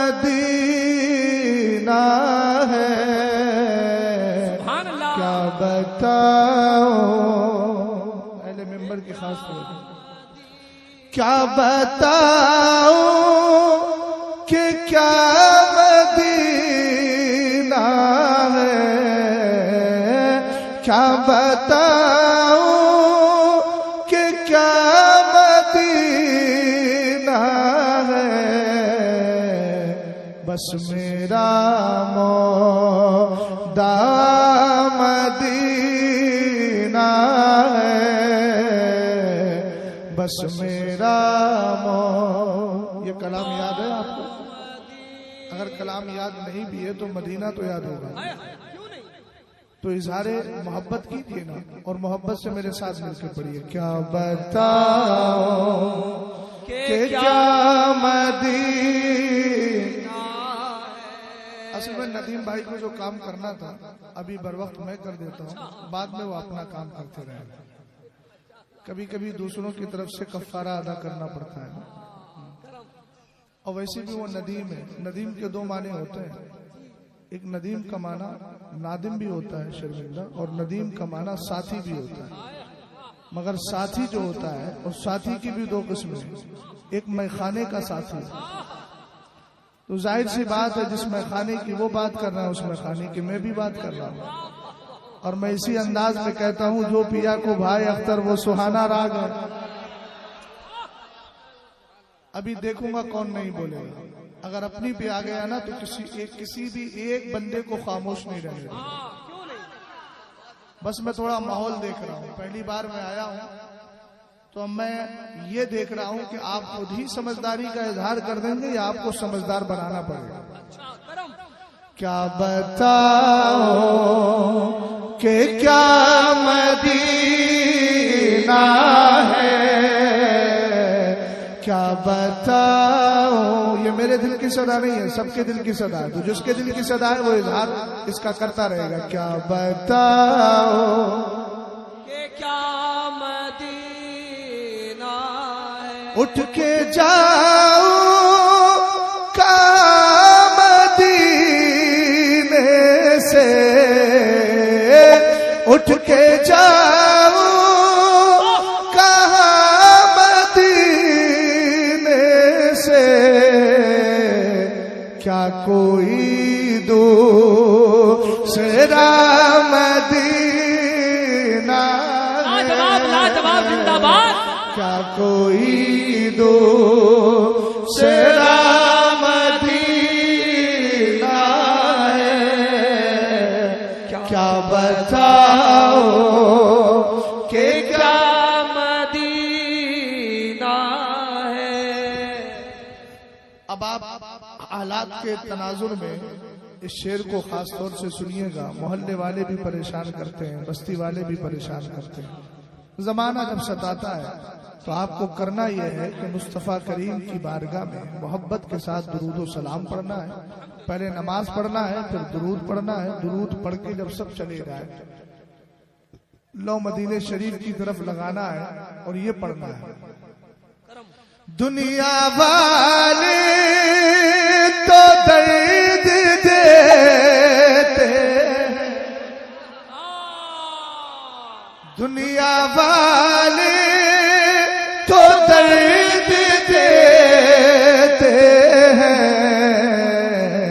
مدینہ ہے کیا بتاؤں، اہل ممبر کی خاص طور پر کیا بتاؤں کہ کیا مدینہ ہے، کیا بتاؤں کہ کیا مدینہ ہے، بس میرا مولا مدینہ ہے، بس میرا یہ کلام یاد ہے آپ کو؟ اگر کلام یاد نہیں بھی ہے تو مدینہ تو یاد ہوگا، تو اظہار محبت کیجیے نا، اور محبت سے میرے ساتھ مل کے پڑھیے کیا بتاؤں کہ کیا مدینہ۔ اصل میں ندیم بھائی کو جو کام کرنا تھا ابھی بر وقت میں کر دیتا ہوں، بعد میں وہ اپنا کام کرتے رہے، کبھی کبھی دوسروں کی طرف سے کفارہ ادا کرنا پڑتا ہے، اور ویسے بھی وہ ندیم ہے۔ ندیم کے دو معنی ہوتے ہیں، ایک ندیم کا معنی نادم بھی ہوتا ہے شرمندہ، اور ندیم کا معنی ساتھی بھی ہوتا ہے، مگر ساتھی جو ہوتا ہے اور ساتھی کی بھی دو قسمیں ہیں، ایک میخانے کا ساتھی، تو ظاہر سی بات ہے جس میخانے کی وہ بات کر رہا ہے اس میخانے کی میں بھی بات کر رہا ہوں، اور میں اسی انداز میں کہتا ہوں جو پیا کو بھائی اختر وہ سہانا راگ ہے۔ ابھی دیکھوں گا کون نہیں بولے گا، اگر اپنی پہ آ گیا نا تو کسی بھی ایک بندے کو خاموش نہیں رہے گا۔ بس میں تھوڑا ماحول دیکھ رہا ہوں، پہلی بار میں آیا ہوں تو میں یہ دیکھ رہا ہوں کہ آپ خود ہی سمجھداری کا اظہار کر دیں گے یا آپ کو سمجھدار بنانا پڑے گا۔ کیا بتاؤں کہ کیا مدینہ ہے، کیا بتاؤں، یہ میرے دل کی صدا نہیں ہے، سب کے دل کی صدا ہے، تو جس کے دل کی صدا ہے وہ اظہار اس کا کرتا رہے گا۔ کیا بتاؤں کہ کیا مدینہ ہے، اٹھ کے جاؤں کا مدینے سے، اٹھ کے جاؤں کہاں مدینے سے، کیا کوئی دوسرا مدینہ ہے، لاجواب زندہ باد، کیا کوئی دوسرا مدینہ ہے، کیا بتاؤں کہ کیا مدینہ ہے۔ اب آپ حالات کے تناظر میں اس شعر کو خاص طور سے سنیے گا، محلے والے بھی پریشان کرتے ہیں، بستی والے بھی پریشان کرتے ہیں، زمانہ جب ستاتا ہے تو آپ کو کرنا یہ ہے کہ مصطفیٰ کریم کی بارگاہ میں محبت کے ساتھ درود و سلام پڑھنا ہے، پہلے نماز پڑھنا ہے پھر درود پڑھنا ہے، درود پڑھ کے جب سب چلے جائے لو مدینے شریف کی طرف لگانا ہے اور یہ پڑھنا ہے، دنیا والے تو درد دیتے، دنیا والے تو درد دیتے ہیں،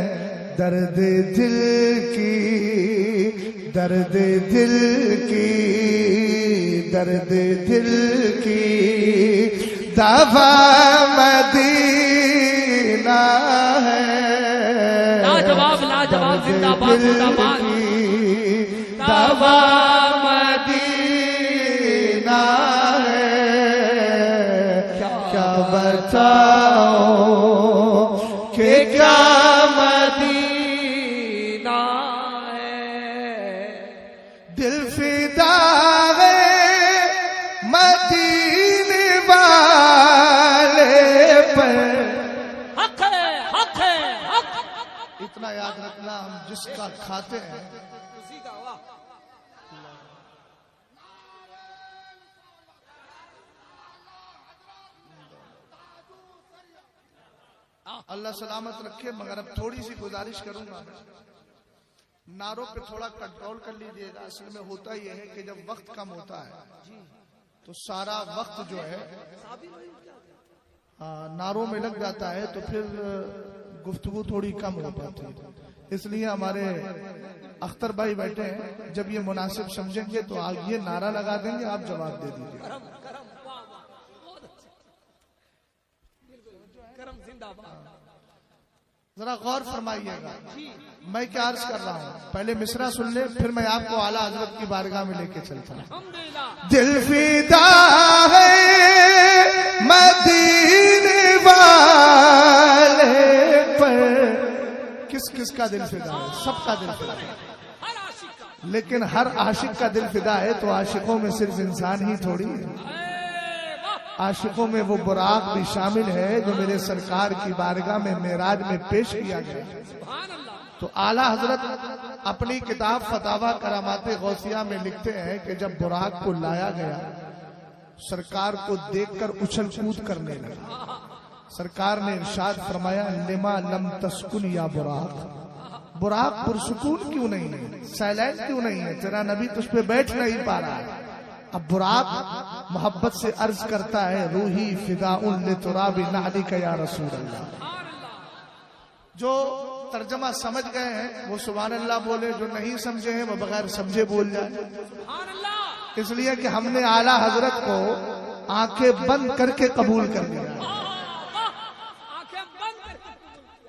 درد دل کی، درد دل کی، درد دل کی دوا مدینہ ہے، لاجواب لاجواب زندہ باد زندہ باد، دوا مدینہ ہے، کیا بتاؤں کہ کیا مدینہ ہے، دل فدا ہے مدینے والے پر، حق ہے حق ہے حق، اتنا یاد رکھنا ہم جس کا کھاتے ہیں اللہ سلامت رکھے، مگر اب تھوڑی سی گزارش کروں گا، نعروں پہ تھوڑا کنٹرول کر لیجئے گا۔ اصل میں ہوتا یہ ہے کہ جب وقت کم ہوتا ہے تو سارا وقت جو ہے نعروں میں لگ جاتا ہے، تو پھر گفتگو تھوڑی کم ہو پاتی ہے۔ اس لیے ہمارے اختر بھائی بیٹھے ہیں، جب یہ مناسب سمجھیں گے تو آپ یہ نعرہ لگا دیں گے، آپ جواب دے دیجیے۔ ذرا غور فرمائیے گا، میں کیا عرض کر رہا ہوں، پہلے مصرع سن لیں، پھر میں آپ کو اعلیٰ حضرت کی بارگاہ میں لے کے چلتا ہوں۔ دل فدا ہے مدینے والے پر، کس کس کا دل فدا ہے؟ سب کا دل فدا ہے، لیکن ہر عاشق کا دل فدا ہے تو عاشقوں میں صرف انسان ہی تھوڑی ہے، عاشقوں میں وہ براق بھی شامل ہے جو میرے سرکار کی بارگاہ میں معراج میں پیش کیا گیا۔ تو اعلیٰ حضرت اپنی کتاب فتاوی کرامات غوثیہ میں لکھتے ہیں کہ جب براق کو لایا گیا، سرکار کو دیکھ کر اچھل کود کرنے لگا۔ سرکار نے ارشاد فرمایا، لما لم تسکن یا براق، براق پرسکون کیوں نہیں ہے، سائلنٹ کیوں نہیں ہے، تیرا نبی تجھ پہ بیٹھ نہیں پا رہا ہے۔ اب براق محبت سے عرض کرتا ہے، روحی فداء لتراب نعلک یا رسول اللہ۔ جو ترجمہ سمجھ گئے ہیں وہ سبحان اللہ بولے، جو نہیں سمجھے ہیں وہ بغیر سمجھے بول جائے۔ اس لیے کہ ہم نے اعلیٰ حضرت کو آنکھیں بند کر کے قبول کر لیا،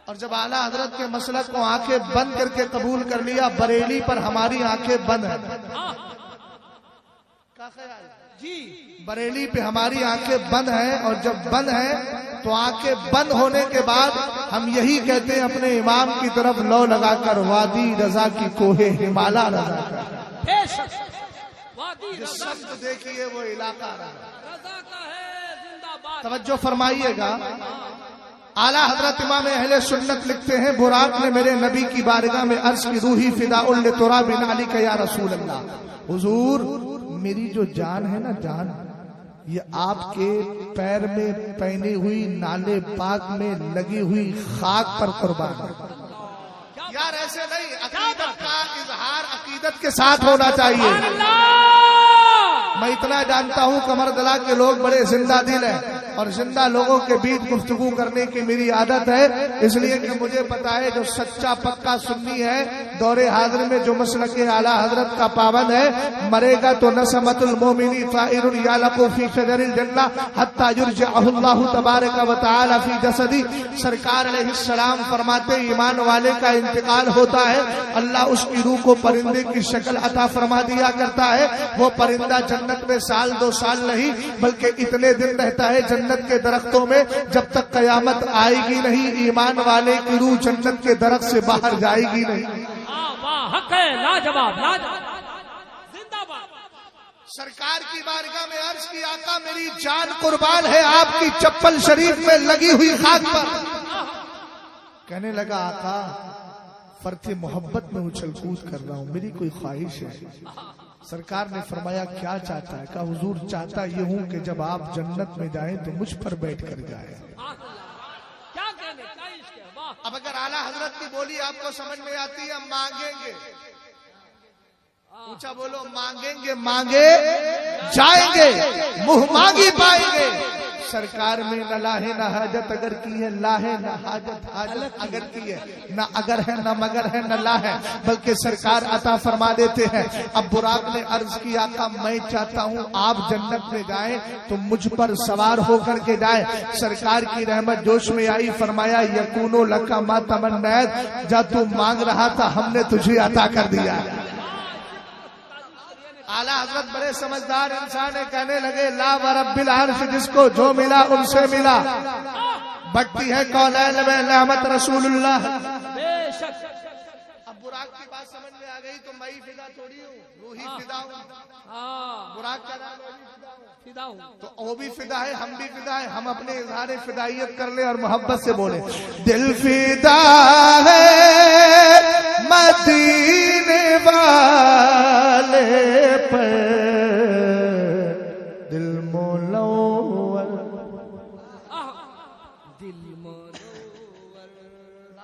اور جب اعلیٰ حضرت کے مسلک کو آنکھیں بند کر کے قبول کر لیا، بریلی پر ہماری آنکھیں بند ہیں۔ بریلی پہ ہماری آنکھیں بند ہیں، اور جب بند ہیں تو آنکھیں بند ہونے کے بعد ہم یہی کہتے ہیں اپنے امام کی طرف لو لگا کر، وادی رضا کی کوہ ہمالا رضا کر، جس سمت دیکھیے وہ علاقہ رضا۔ توجہ فرمائیے گا، اعلیٰ حضرت امام اہل سنت لکھتے ہیں، براق نے میرے نبی کی بارگاہ میں عرض کی، روحی فداء لتراب نعلک یا رسول اللہ، حضور میری جو جان ہے نا، جان یہ آپ کے پیر میں پہنی ہوئی نالے پاک میں لگی ہوئی خاک پر قربان ہے۔ یار ایسے نہیں، عقیدت کا اظہار عقیدت کے ساتھ ہونا چاہیے۔ میں اتنا جانتا ہوں کمردلا کے لوگ بڑے زندہ دل ہیں، اور زندہ لوگوں کے بیچ گفتگو کرنے کی میری عادت ہے، اس لیے کہ مجھے پتا ہے جو سچا پکا سنی ہے، دور حاضر میں جو مسلک اعلیٰ حضرت کا پابند ہے، مرے گا تو نسمۃ المومنی طائر یعلق فی شجر الجنہ حتی یرجعہ اللہ تبارک و تعالی فی جسدی۔ سرکار علیہ السلام فرماتے ایمان والے کا انتقال ہوتا ہے، اللہ اس کی روح کو پرندے کی شکل عطا فرما دیا کرتا ہے، وہ پرندہ جنت میں سال دو سال نہیں بلکہ اتنے دن رہتا ہے جنت کے درختوں میں جب تک قیامت آئے گی نہیں، ایمان والے کی روح جنت کے درخت سے باہر جائے گی نہیں۔ حق ہے، لاجواب۔ سرکار کی بارگاہ میں عرض کی، آقا میری جان قربان ہے آپ کی چپل شریف میں لگی ہوئی خاک پر۔ کہنے لگا، آقا فرط محبت میں اچھل کود کر رہا ہوں، میری کوئی خواہش ہے؟ سرکار نے فرمایا کیا چاہتا ہے؟ کہا حضور چاہتا یہ ہوں کہ جب آپ جنت میں جائیں تو مجھ پر بیٹھ کر جائیں۔ اب اگر اعلیٰ حضرت کی بولی آپ کو سمجھ میں آتی ہے، مانگیں گے، اونچا بولو، مانگیں گے مانگے جائیں گے، منہ مانگی پائیں گے۔ سرکار میں نہ لاہے نہ حاجت اگر کی ہے، لاہے نہ حاجت حاجت اگر کی ہے، نہ اگر ہے نہ مگر ہے نہ لا ہے، بلکہ سرکار عطا فرما دیتے ہیں۔ اب براق نے عرض کی، آقا میں چاہتا ہوں آپ جنت میں جائیں تو مجھ پر سوار ہو کر کے جائیں۔ سرکار کی رحمت جوش میں آئی، فرمایا یکونو لکا ما تمنیت، جا تو مانگ رہا تھا ہم نے تجھے عطا کر دیا۔ اعلیٰ حضرت بڑے سمجھدار انسان ہے، کہنے لگے لا ورب العرش، جس کو جو ملا ان سے ملا، بٹتی ہے کونین میں نعمت رسول اللہ۔ اب براق کی بات سمجھ میں آ گئی تو میں فدا تھوڑی ہوں، روحی فدا ہوں۔ براق کا نام فدا ہوں تو وہ بھی فدا ہے، ہم بھی فدا ہے۔ ہم اپنے اظہار فدائیت کر لیں اور محبت سے بولیں، دل فدا ہے مدینے والے پر، دل مولول،